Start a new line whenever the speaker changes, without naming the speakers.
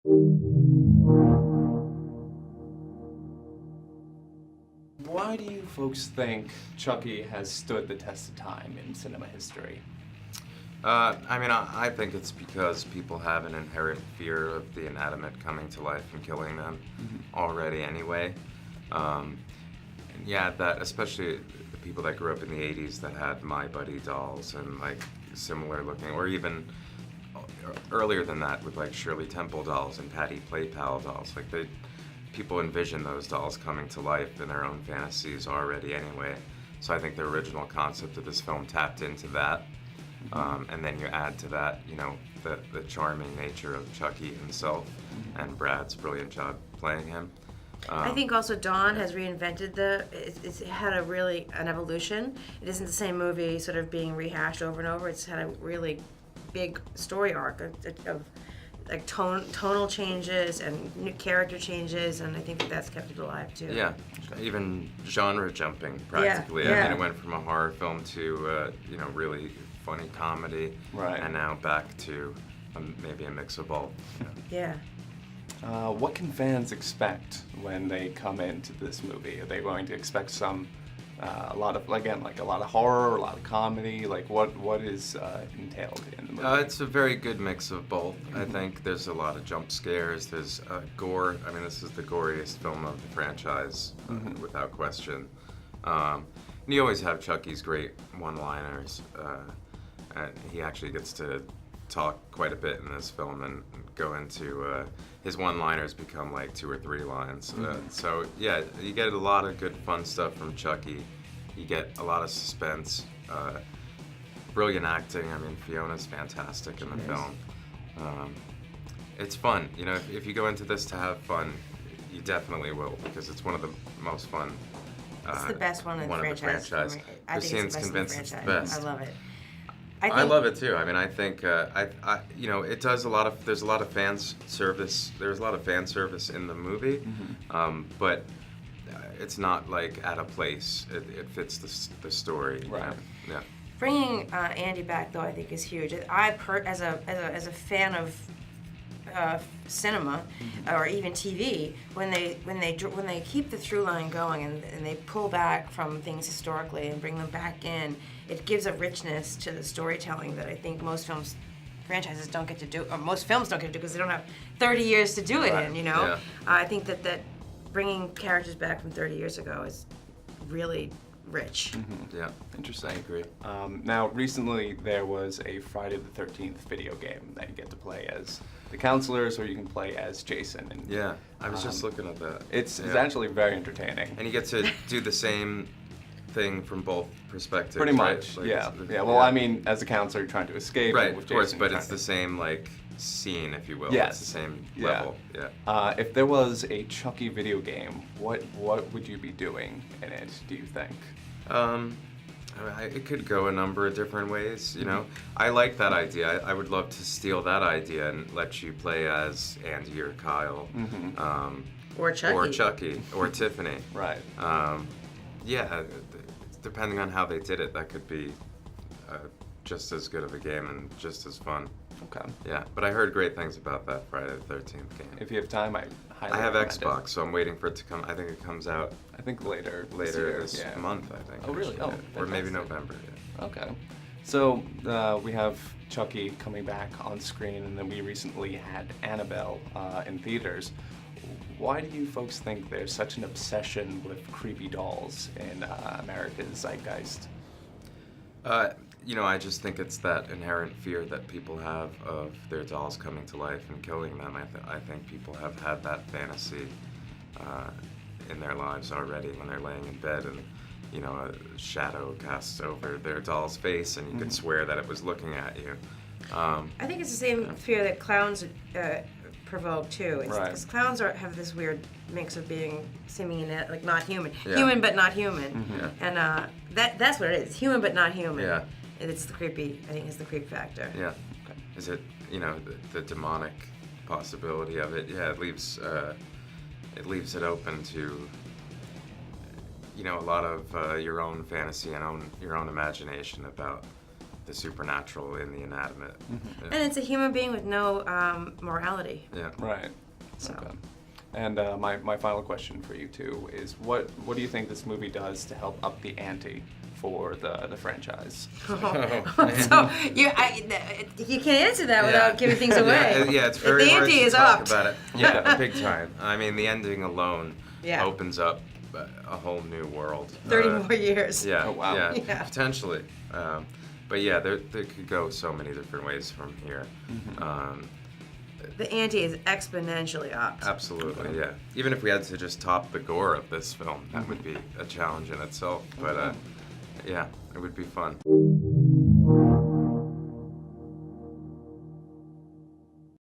Why do you folks think Chucky has stood the test of time in cinema history?
I think it's because people have an inherent fear of the inanimate coming to life and killing them already anyway. Yeah, that especially the people that grew up in the 80s that had My Buddy dolls and like similar looking, or even earlier than that with like Shirley Temple dolls and Patty Play Pal dolls. Like people envision those dolls coming to life in their own fantasies already anyway. So I think the original concept of this film tapped into that. And then you add to that, you know, the charming nature of Chucky himself and Brad's brilliant job playing him.
I think also Dawn has reinvented it's had an evolution. It isn't the same movie sort of being rehashed over and over. It's had a really big story arc of like tonal changes and new character changes, and I think that's kept it alive too.
Yeah, even genre jumping practically.
Yeah.
I mean, it went from a horror film to you know, really funny comedy,
right,
and now back to maybe a mix of both.
Yeah.
What can fans expect when they come into this movie? Are they going to expect a lot of horror, a lot of comedy? Like what is entailed in the movie?
It's a very good mix of both. I think there's a lot of jump scares. There's gore. I mean, this is the goriest film of the franchise, without question. And you always have Chucky's great one-liners. And he actually gets to talk quite a bit in this film and go into his one-liners become like 2 or 3 lines. So yeah, you get a lot of good fun stuff from Chucky. You get a lot of suspense, brilliant acting. I mean, Fiona's fantastic in the film. It's fun. You know, if you go into this to have fun, you definitely will, because it's one of the most fun.
It's the best one in the franchise. I think it's the best in the franchise. I love it.
I love it too. I mean, I think you know, it does a lot of. There's a lot of fan service. There's a lot of fan service in the movie, but it's not like out of place. It fits the story.
Right.
Yeah.
Bringing Andy back though, I think, is huge. As a fan of cinema or even TV, when they keep the through line going and they pull back from things historically and bring them back in, it gives a richness to the storytelling that I think most franchises don't get to do, or most films don't get to do, because they don't have 30 years to do it in. You know,
Yeah.
I think that bringing characters back from 30 years ago is really rich.
Yeah.
Interesting. I agree. Now, recently there was a Friday the 13th video game that you get to play as the counselors, or you can play as Jason. And,
Yeah. I was just looking at that.
It's actually very entertaining.
And you get to do the same thing from both perspectives.
Pretty much.
Right? Like,
yeah. Well, I mean, as a counselor, you're trying to escape.
Right.
And with
Of course,
Jason,
but
you're
it's
trying
the same like scene, if you will.
Yes.
It's the same level. Yeah.
If there was a Chucky video game, what would you be doing in it, do you think?
It could go a number of different ways, you know. I like that idea. I would love to steal that idea and let you play as Andy or Kyle.
Or Chucky.
Or Tiffany.
Right.
Yeah, depending on how they did it, that could be just as good of a game and just as fun.
Okay.
Yeah, but I heard great things about that Friday the 13th game.
If you have time, I highly
I have
recommend
Xbox,
it.
so I'm waiting for it to come. I think it comes out
I think later
this
yeah.
month, I think.
Oh, really?
actually.
Oh,
Or maybe
fantastic.
November, yeah.
Okay. So we have Chucky coming back on screen, and then we recently had Annabelle in theaters. Why do you folks think there's such an obsession with creepy dolls in America's zeitgeist?
You know, I just think it's that inherent fear that people have of their dolls coming to life and killing them. I think people have had that fantasy in their lives already when they're laying in bed and, you know, a shadow casts over their doll's face and you could swear that it was looking at you.
I think it's the same fear that clowns provoke too.
Right.
Because clowns have this weird mix of being seeming like not human,
Yeah.
human but not human,
Yeah.
and that's what it is, human but not human.
Yeah.
And it's the creepy. I think it's the creep factor.
Yeah. Is it, you know, the demonic possibility of it? Yeah, it leaves it open to, you know, a lot of your own fantasy and your own imagination about the supernatural in the inanimate.
And it's a human being with no morality.
Yeah.
Right.
So.
Okay. And my final question for you two is, what do you think this movie does to help up the ante for the franchise?
So you can't answer that without giving things away.
Yeah, it's very
the
hard
ante
to
is
talk
upped.
about it. Yeah, big time. I mean, the ending alone
Yeah.
opens up a whole new world.
30 more years.
Yeah,
Oh, wow.
yeah, potentially. But yeah, there could go so many different ways from here.
The ante is exponentially upped.
Absolutely, yeah. Even if we had to just top the gore of this film, that would be a challenge in itself. But yeah, it would be fun.